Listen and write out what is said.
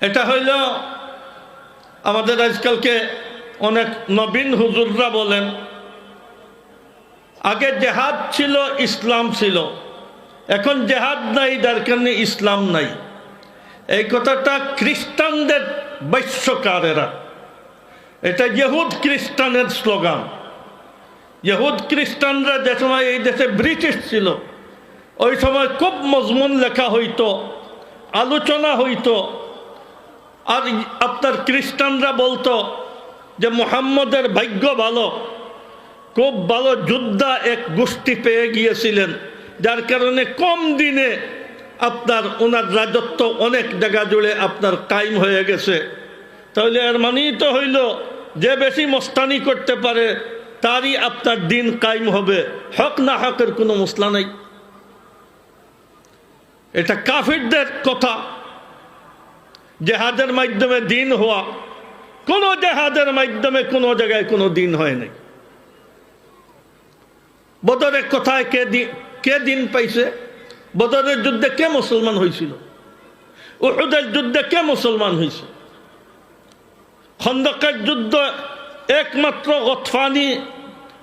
এটা হইল আমাদের আজকালকে অনেক নবীন হুজুররা বলেন আগে জেহাদ ছিল, ইসলাম ছিল, এখন জেহাদ নাই, যার কারণে ইসলাম নাই। এই কথাটা খ্রিস্টানদের ভাষ্যকারেরা, এটা ইহুদ খ্রিস্টানের স্লোগান। ইহুদ খ্রিস্টানরা যে সময় এই দেশে ব্রিটিশ ছিল, ওই সময় খুব মজমুন লেখা হইতো, আলোচনা হইতো। আর আপনার খ্রিস্টানরা বলতো যে মুহাম্মদের ভাগ্য ভালো, খুব ভালো যোদ্ধা এক গোষ্ঠী পেয়ে গিয়েছিলেন, যার কারণে কম দিনে আপনার ওনার রাজত্ব অনেক জায়গা জুড়ে আপনার কায়েম হয়ে গেছে। তাহলে এর মানেই তো হইল যে বেশি মস্তানি করতে পারে তারই আপনার দিন কায়েম হবে, হক না হকের কোনো মশলা নেই। এটা কাফিরদের কথা। জেহাদের মাধ্যমে দিন হওয়া, কোনো জেহাদের মাধ্যমে কোনো জায়গায় কোনো দিন হয় নাই। বদরের কথায় কে দিন পাইছে? বদরের যুদ্ধে কে মুসলমান হয়েছিল? উহুদের যুদ্ধে কে মুসলমান হয়েছে? খন্দকের যুদ্ধ একমাত্র গতফানি